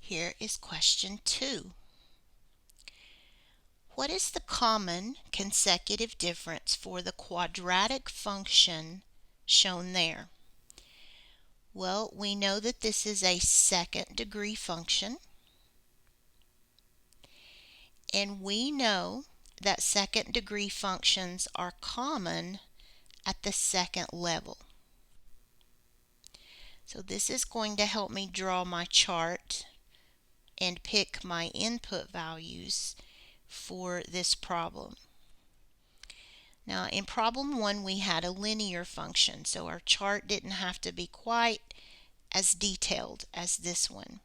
Here is question 2. What is the common consecutive difference for the quadratic function shown there? Well, we know that this is a second degree function, and we know that second degree functions are common at the second level. So this is going to help me draw my chart and pick my input values for this problem. Now in problem 1 we had a linear function, so our chart didn't have to be quite as detailed as this one.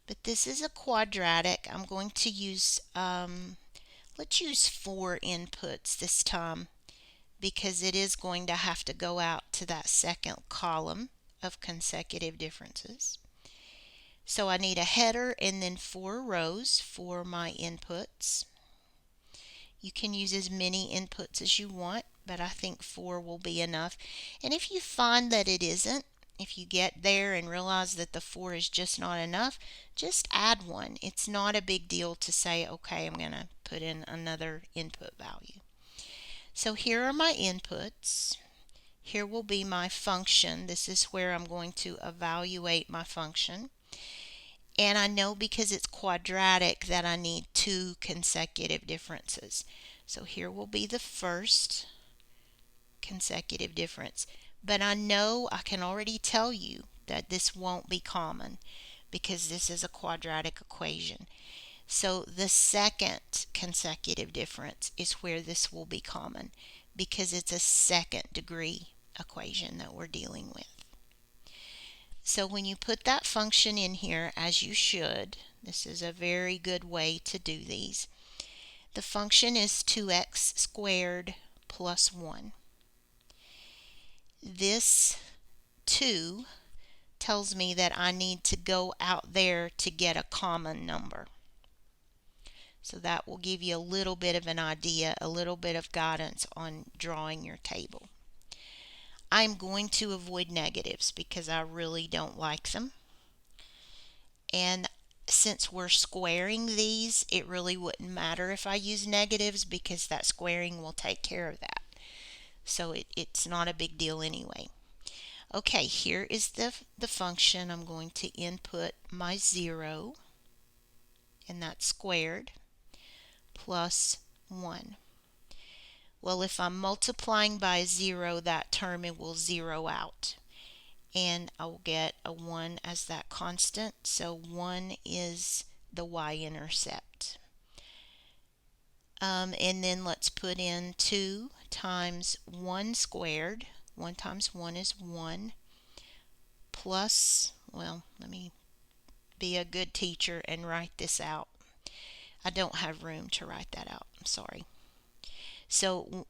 But this is a quadratic. I'm going to use, let's use 4 inputs this time, because it is going to have to go out to that second column of consecutive differences. So I need a header and then 4 rows for my inputs. You can use as many inputs as you want, but I think 4 will be enough. And if you find that it isn't, if you get there and realize that the 4 is just not enough, just add 1. It's not a big deal to say, okay, I'm going to put in another input value. So here are my inputs. Here will be my function. This is where I'm going to evaluate my function. And I know because it's quadratic that I need 2 consecutive differences. So here will be the first consecutive difference. But I know I can already tell you that this won't be common because this is a quadratic equation. So the second consecutive difference is where this will be common because it's a second degree equation that we're dealing with. So when you put that function in here, as you should, this is a very good way to do these. The function is 2x squared plus 1. This 2 tells me that I need to go out there to get a common number. So that will give you a little bit of an idea, a little bit of guidance on drawing your table. I'm going to avoid negatives because I really don't like them. And since we're squaring these, it really wouldn't matter if I use negatives because that squaring will take care of that. So it's not a big deal anyway. Okay, here is the function. I'm going to input my 0, and that's squared, plus 1. Well, if I'm multiplying by 0, that term it will zero out. And I will get a 1 as that constant. So 1 is the y-intercept. And then let's put in 2 times 1 squared. 1 times 1 is 1. Plus, well, let me be a good teacher and write this out. I don't have room to write that out. I'm sorry. So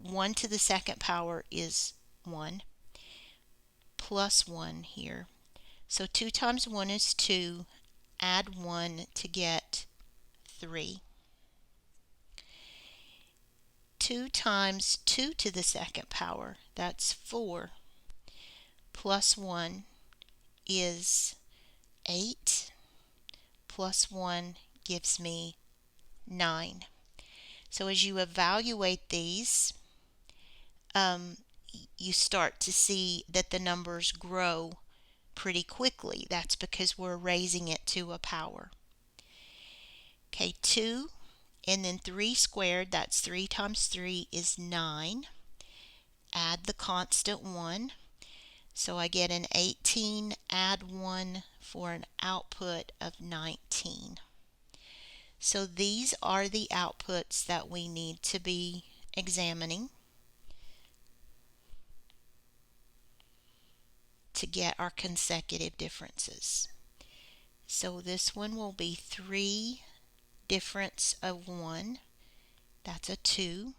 1 to the second power is 1. Plus 1 here. So 2 times 1 is 2. Add 1 to get 3. 2 times 2 to the second power, that's 4. Plus 1 is 8. Plus 1 gives me 9. So as you evaluate these, you start to see that the numbers grow pretty quickly. That's because we're raising it to a power. Okay, 2 and then 3 squared, that's 3 times 3 is 9. Add the constant 1. So I get an 18, add 1 for an output of 19. So these are the outputs that we need to be examining to get our consecutive differences. So this one will be 3 difference of 1, that's a 2.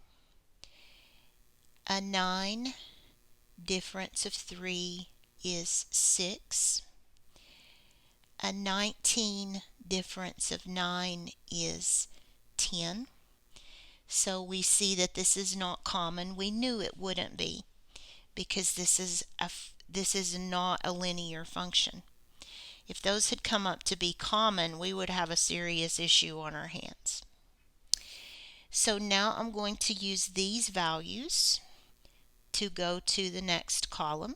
A 9 difference of 3 is 6. A 19 difference of 9 is 10. So we see that this is not common. We knew it wouldn't be because this is not a linear function. If those had come up to be common, we would have a serious issue on our hands. So now I'm going to use these values to go to the next column.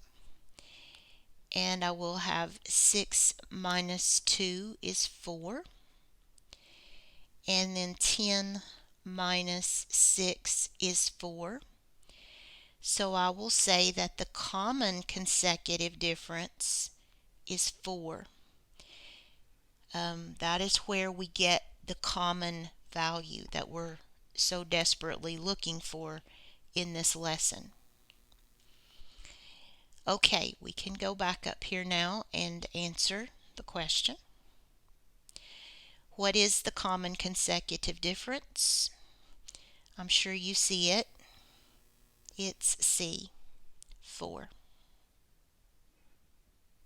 And I will have 6 minus 2 is 4. And then 10 minus 6 is 4. So I will say that the common consecutive difference is 4. That is where we get the common value that we're so desperately looking for in this lesson. Okay, we can go back up here now and answer the question. What is the common consecutive difference? I'm sure you see it. It's C, 4.